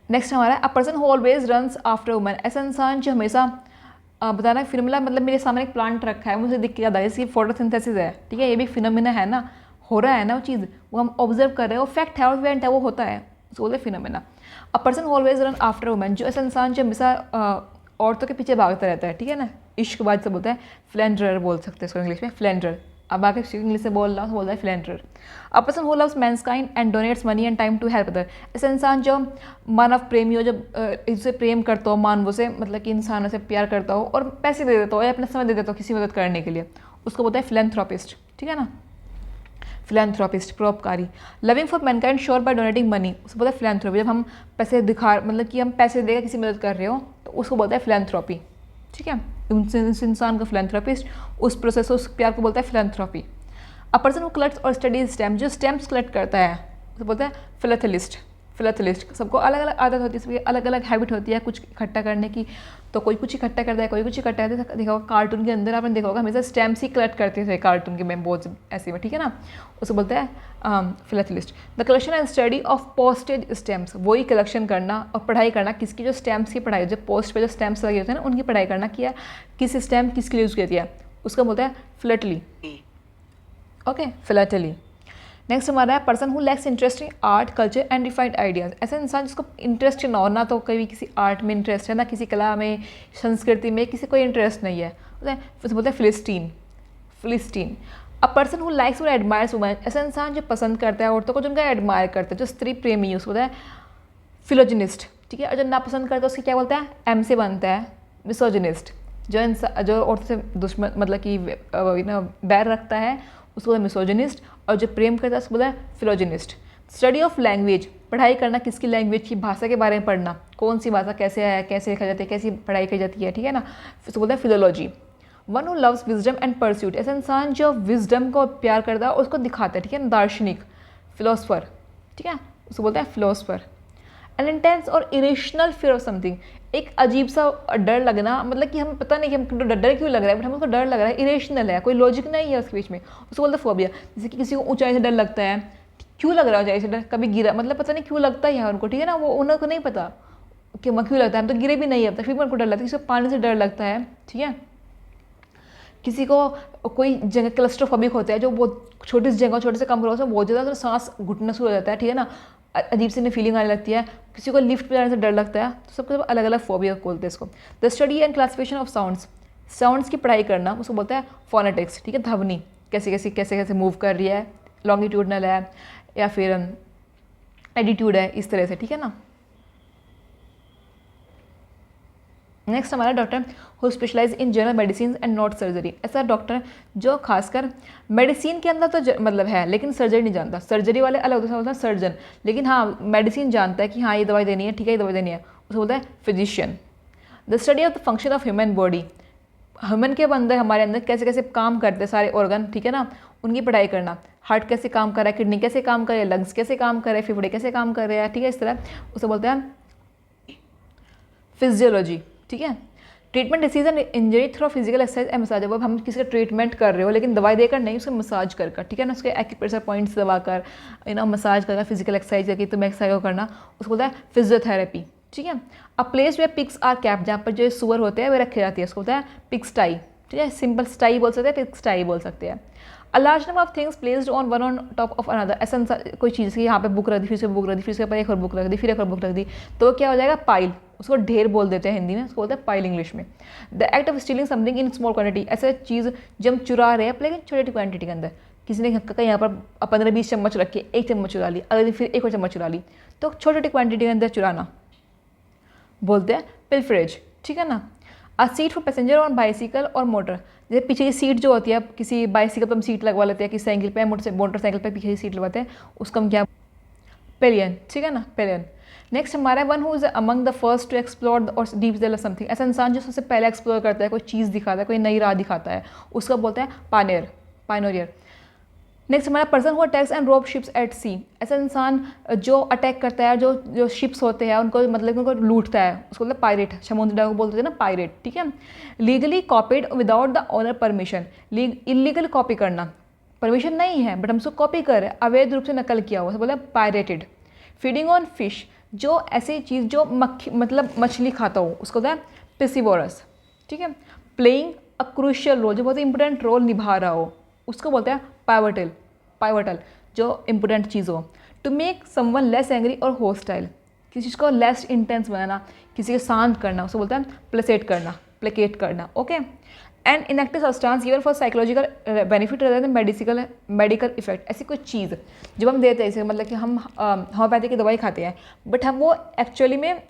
S1: नेक्स्ट हमारा अ person who always runs after woman, ऐसा इंसान जो हमेशा बताना फिनोमिना, मतलब मेरे सामने एक प्लांट रखा है, मुझे दिख के याद आया, इसकी फोटोसिंथेसिस है, ठीक है, ये भी फिनोमिना है ना, हो रहा है ना वो चीज़, वो हम ऑब्जर्व कर रहे हैं, वो फैक्ट है और इवेंट है, वो होता है, उसको बोलते हैं phenomena. A person always run after women, जो ऐसा इंसान जो हमेशा औरतों के पीछे भागता रहता है, ठीक है ना, इश्कबाज से बोलता है फ्लेंडरर, बोल सकते हैं इसको इंग्लिश में फ्लेंडरर, अब आगे इंग्लिश से बोल रहा हूँ, बोलता है philanthrope. A person who loves mankind and donates money and time to help other, ऐसा इंसान जो मानव प्रेमी हो, जब इससे प्रेम करता हो, मानवों से मतलब कि इंसानों से प्यार करता हो और पैसे दे देता हो या अपना समय दे देता हो किसी मदद करने के लिए, उसको बोलता है फिलेंथ्रोपिस्ट, ठीक है ना। फिलेंथ्रोपिस्ट, परोपकारी। Loving for mankind sure by donating money, उसको बोलता है फिलेंथ्रोपी। जब हम पैसे दिखा मतलब कि हम पैसे देकर किसी मदद कर रहे हो तो उसको बोलता है फिलेंथ्रोपी, ठीक है। उस इंसान को फिलेंथ्रोपिस्ट, उस प्रोसेस उस प्यार को बोलता है philanthropy. A person who collects और स्टडीज स्टैम्प, जो स्टैम्प्स कलेक्ट करता है उसको बोलता है फिलेथलिस्ट। फिलेथलिस्ट, सबको अलग अलग आदत होती है, सबकी अलग अलग हैबिट होती है कुछ इकट्ठा करने की, तो कोई कुछ इकट्ठा करता है, कोई कुछ इकट्ठा करता है। देखा होगा कार्टून के अंदर आपने देखा होगा हमेशा स्टैम्प्स ही कलेक्ट करते थे कार्टून के में, बहुत ऐसे में, ठीक है ना। उसको बोलते हैं philatelist. The collection and study of postage stamps, वही कलेक्शन करना और पढ़ाई करना किसकी, जो स्टैम्प्स की पढ़ाई, जो पोस्ट पे जो स्टैम्प्स लगे होते हैं ना उनकी पढ़ाई करना, किया किस स्टैम्प किसके लिए यूज़ किया है, उसका बोलता है फिलेटली, ओके, फिलेटली। नेक्स्ट हमारा है person who lakhs interest in art culture and refined ideas, ऐसा इंसान जिसको इंटरेस्ट ना हो, ना तो कभी किसी आर्ट में इंटरेस्ट है, ना किसी कला में, संस्कृति में किसी कोई इंटरेस्ट नहीं है, बोलते हैं फिलिस्टीन। फिलिस्टीन। अ पर्सन हु लाइक्स और एडमायर्स वुमेन, ऐसा इंसान जो पसंद करता है औरतों को, जो उनका एडमायर करता है, जो स्त्री प्रेमी है, उसको बोलता है फिलोजिनिस्ट, ठीक है। और जो नापसंद करता है उसकी क्या बोलता है, एम से बनता है, मिसोजिनिस्ट। जो इंसान जो औरत से दुश्मन मतलब कि बैर रखता है उसको बोलता है मिसोजिनिस्ट, और जो प्रेम करता है उसको बोलता है फिलोजिनिस्ट। स्टडी ऑफ लैंग्वेज, पढ़ाई करना किसकी लैंग्वेज की, भाषा के बारे में पढ़ना, कौन सी भाषा कैसे है, कैसे लिखा जाती है, कैसी पढ़ाई की जाती है, ठीक है ना, उसको बोलता है philology. One who loves wisdom and pursuit, ऐसा इंसान जो विजडम को प्यार करता है और उसको दिखाता है, ठीक है ना, दार्शनिक, फिलोसफर, ठीक है, उसको बोलता है फिलोसफर। एन इंटेंस और इरेशनल फियर ऑफ समथिंग, एक अजीब सा डर लगना, मतलब कि हमें पता नहीं कि हमको डर क्यों लग रहा है, बट हमको डर लग रहा है, इरेशनल है, कोई लॉजिक नहीं है उसके बीच में, उसको बोलते हैं फोबिया। जैसे कि किसी को ऊंचाई से डर लगता है, क्यों लग रहा है ऊंचाई से डर, कभी गिरा, मतलब पता नहीं क्यों लगता है उनको, ठीक है ना, वो उनको नहीं पता कि क्यों लगता है, हम तो गिरे भी नहीं है अब तक, फिर उनको डर लगता है। किसी को पानी से डर लगता है, ठीक है, किसी को कोई जगह क्लस्ट्रोफोबिक होता है, जो बहुत छोटी सी जगह, छोटे से कमरों से बहुत ज़्यादा सांस घुटना शुरू हो जाता है, ठीक है ना, अजीब सी फीलिंग आने लगती है। किसी को लिफ्ट पे जाने से डर लगता है, तो सबको अलग अलग फोबिया बोलते हैं इसको। The study and classification of sounds, sounds की पढ़ाई करना, उसको बोलता है फोनेटिक्स, ठीक है, ध्वनि कैसे कैसे मूव कर रही है, लॉन्गिट्यूडनल है या फिर एडिट्यूड है, इस तरह से, ठीक है ना। नेक्स्ट हमारा doctor who specialize in general medicine and not surgery, ऐसा डॉक्टर जो खासकर मेडिसिन के अंदर तो मतलब है लेकिन सर्जरी नहीं जानता। सर्जरी वाले अलग होते हैं सर्जन, लेकिन हाँ मेडिसिन जानता है कि हाँ ये दवाई देनी है, ठीक है ये दवाई देनी है, उसको बोलता है physician. The study of the function of human body, human के अंदर हमारे अंदर कैसे कैसे काम करते हैं सारे ऑर्गन, ठीक है ना, उनकी पढ़ाई करना। हार्ट कैसे काम कर रहा है, किडनी कैसे काम कर रही है, लंग्स कैसे काम कर रहे हैं, फेफड़े कैसे काम कर रहे हैं, ठीक है, इस तरह उसे बोलते हैं फिजियोलॉजी, ठीक है। Treatment disease and injury through physical exercise and massage, अब हम किसी का ट्रीटमेंट कर रहे हो लेकिन दवाई देकर नहीं, उसको मसाज कर, ठीक है ना, उसके एक्यूप्रेशर पॉइंट्स दबाकर, मसाज करके फिजिकल एक्सरसाइज करके तुम एक्सरसाइज को करना, उसको बोलता है फिजियोथेरेपी, ठीक है। A place where pigs are kept, जहाँ पर जो सुअर होते हैं वे रखे जाती है, उसको बोलता है पिग स्टाई, ठीक है, सिंपल स्टाई बोल सकते हैं, पिग स्टाई बोल सकते हैं। A large number of things placed on one on top of another, ऐसा कोई चीज़ की यहाँ पे बुक रख दी, फिर से बुक रख दी, फिर उसके ऊपर एक और बुक रख दी, फिर एक और बुक रख दी, तो क्या हो जाएगा, पाइल, उसको ढेर बोल देते हैं हिंदी में, उसको बोलते हैं पाइल इंग्लिश में। The act of stealing something in small quantity, ऐसा चीज़ जब हम चुरा रहे हैं लेकिन छोटी क्वांटिटी के अंदर, किसी ने कहीं यहाँ पर 15-20 चम्मच रखे, एक चम्मच चुरा ली, अगले दिन फिर एक और चम्मच चुरा ली, तो छोटी छोटी क्वांटिटी के अंदर चुराना बोलते हैं पिल्फरेज, ठीक है ना। अ seat for passenger on bicycle और मोटर, जैसे पीछे की सीट जो होती है, किसी बाइसिकल पर हम सीट लगवा लेते हैं, किसी साइकिल पे मोटरसाइकिल पे पीछे की सीट लगवाते हैं, उसको हम क्या, पेलियन, ठीक है ना, पेलियन। नेक्स्ट हमारा है one who is among the first to explore और डीप डेवलप समथिंग, ऐसा इंसान जो सबसे पहले एक्सप्लोर करता है, कोई चीज़ दिखाता है, कोई नई राह दिखाता है, उसको बोलते हैं पायनियर, पायनोरियर। नेक्स्ट हमारा पर्सन हु अटैक्स एंड रोब शिप्स एट सी, ऐसा इंसान जो अटैक करता है, जो शिप्स होते हैं उनको मतलब उनको लूटता है, उसको बोलते हैं पायरेट, समुद्र डाकू बोलते हैं ना, पायरेट, ठीक है। Legally copied without the owner permission, illegal copy करना, परमिशन नहीं है बट हम उसको कॉपी कर रहे हैं, अवैध रूप से नकल किया हुआ, बोलते हैं पायरेटेड। फीडिंग ऑन फिश, जो ऐसी चीज़ जो मक्खी मतलब मछली खाता हो, उसको बोलते हैं पिसिवोरस, ठीक है। प्लेइंग अ क्रूशियल रोल, जो बहुत इंपॉर्टेंट रोल निभा रहा हो, उसको बोलते हैं पाइवटल, पाइवटल जो इंपॉर्टेंट चीज़ हो। To make someone less angry और होस्टाइल, किसी चीज़ को लेस इंटेंस बनाना, किसी को शांत करना, उसको बोलते हैं प्लेसेट करना, प्लेकेट करना, okay. And inactive substance given for psychological benefit रहता है मेडिकल इफेक्ट। ऐसी कोई चीज़ जब हम देते हैं, जैसे मतलब कि हम होम्योपैथी की दवाई खाते हैं, बट हम वो एक्चुअली में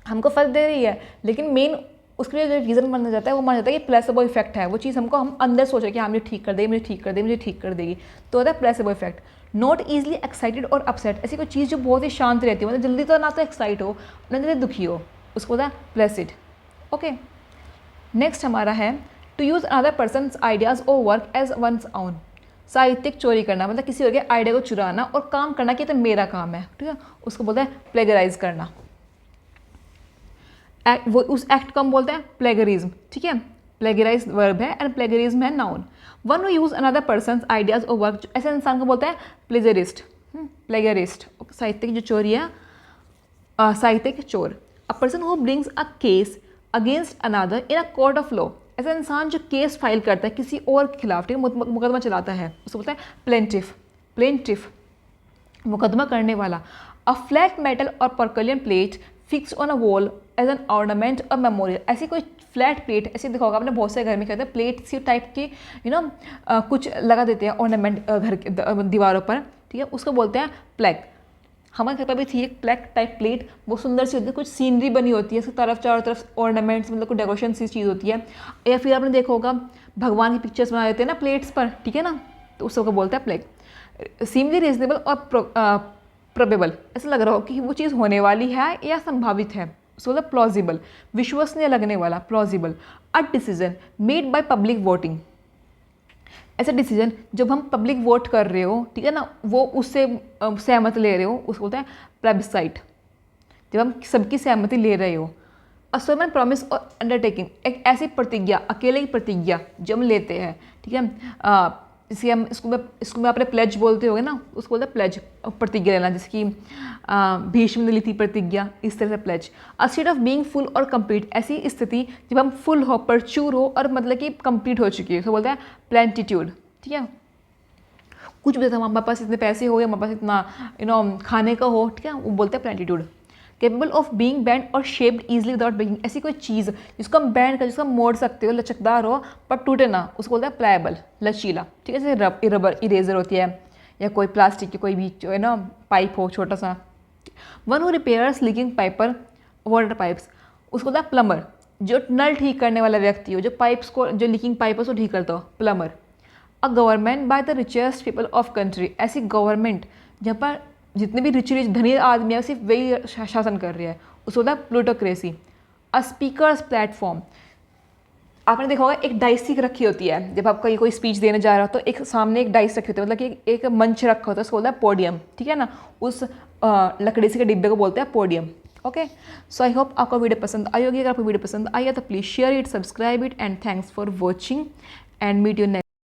S1: हमको फर्क दे रही है, लेकिन मेन उसके लिए जो रीज़न माना जाता है वो माना जाता है कि प्लेसेबो इफेक्ट है। वो चीज़ हमको हम अंदर सोच रहे कि हाँ मुझे ठीक कर देगी, मुझे ठीक कर देगी, मुझे ठीक कर देगी, तो होता है placebo effect. Not easily excited और अपसेट, ऐसी कोई चीज़ जो बहुत ही शांत रहती है, मतलब जल्दी तो ना तो एक्साइट हो ना जल्दी दुखी हो, उसको होता है प्लेसिड। ओके, नेक्स्ट हमारा है to use another person's ideas और वर्क एज वंस ओन। साहित्यिक चोरी करना, मतलब किसी और के आइडिया को चुराना और काम करना कि तो मेरा काम है, ठीक है, उसको बोलते हैं प्लेगराइज करना। वो उस एक्ट को हम बोलते हैं प्लेगरिज्म, ठीक है, प्लेगराइज वर्ब है एंड प्लेगरिज्म है noun. One who use another persons ideas और वर्क, ऐसे इंसान को बोलते हैं प्लेजरिस्ट, प्लेगरिस्ट। साहित्यिक जो चोरी है, साहित्यिक चोर। अ person who brings a case against another in a court of law, ऐसा इंसान जो केस फाइल करता है किसी और के खिलाफ, ठीक है, मुकदमा चलाता है, उसको बोलते हैं प्लेंटिफ, प्लेंटिफ मुकदमा करने वाला। अ flat metal or porcelain plate fix on a wall as an ornament or memorial, ऐसी कोई फ्लैट प्लेट, ऐसी देखा होगा आपने बहुत से घर में कहते हैं प्लेट सी टाइप की, कुछ लगा देते हैं ऑर्नामेंट घर के दीवारों पर, ठीक है, उसको बोलते हैं प्लेग। हमारे घर पर भी थी एक प्लेग टाइप प्लेट, बहुत सुंदर सी होती है, कुछ सीनरी बनी होती है, इसकी तरफ चारों तरफ ऑर्नामेंट्स, मतलब कुछ डेकोरेशन सी चीज़ होती है। या फिर आपने देखा होगा भगवान की पिक्चर्स बना देते हैं ना प्लेट्स पर, ठीक है ना, तो उस सबको बोलते हैं प्लेग। सीमली रीजनेबल और प्रोबेबल, ऐसा लग रहा हो कि वो चीज़ होने वाली है या संभावित है, उसको बोलते हैं प्लॉजिबल, विश्वसनीय लगने वाला, plausible. A decision made by public voting, ऐसा डिसीजन जब हम पब्लिक वोट कर रहे हो, ठीक है ना, वो उससे सहमति ले रहे हो, उसको बोलते हैं प्लेबिसाइट, जब हम सबकी सहमति ले रहे हो। अ सोलमन प्रॉमिस और अंडरटेकिंग, एक ऐसी प्रतिज्ञा, अकेले की प्रतिज्ञा जब हम लेते हैं, ठीक है, इसे हम इसको में आपने प्लेज बोलते होगे ना, उसको बोलते हैं प्लेज, प्रतिज्ञा लेना, जैसे कि भीष्म ने ली थी प्रतिज्ञा, इस तरह से pledge. A state of being full और कंप्लीट, ऐसी स्थिति जब हम फुल हो, परचूर हो और मतलब कि कंप्लीट हो चुकी है, तो बोलते हैं प्लेंटिट्यूड, ठीक है। कुछ भी हमारे पास इतने पैसे हो या हमारे पास इतना खाने का हो, ठीक है, वो बोलते हैं प्लेंटिट्यूड। केपेबल ऑफ बीइंग बैंड और शेप्ड इजीली विदाउट ब्रेकिंग, ऐसी कोई चीज़ जिसको हम बैंड कर, जिसको हम मोड़ सकते हो, लचकदार हो पर टूटे ना, उसको बोलते हैं प्लायबल, लचीला, ठीक है, जैसे रबर इरेजर होती है या कोई प्लास्टिक की कोई भी जो है ना पाइप हो छोटा सा। One who repairs leaking Piper water pipes, उसको बोलता है प्लम्बर, जो नल ठीक करने वाला व्यक्ति हो, जो पाइप्स को, जो लीकिंग पाइप है उसको ठीक करता हो, plumber. A government by the richest people of country, ऐसी गवर्नमेंट जहाँ पर जितने भी रिच धनी आदमी है सिर्फ वही शासन कर रही है, उसको होता है प्लूटोक्रेसी। अ स्पीकर्स प्लेटफॉर्म, आपने देखा होगा एक डाइस सी रखी होती है, जब आप कहीं कोई स्पीच देने जा रहा हो तो एक सामने एक डाइस रखी होती है, मतलब कि एक मंच रखा होता है, उसको बोलता है पोडियम, ठीक है ना, उस लकड़ी से के डिब्बे को बोलते हैं podium. Okay, so I hope आपको वीडियो पसंद आई होगी। अगर आपको वीडियो पसंद आई है तो please share it, subscribe it and thanks for watching and meet you next.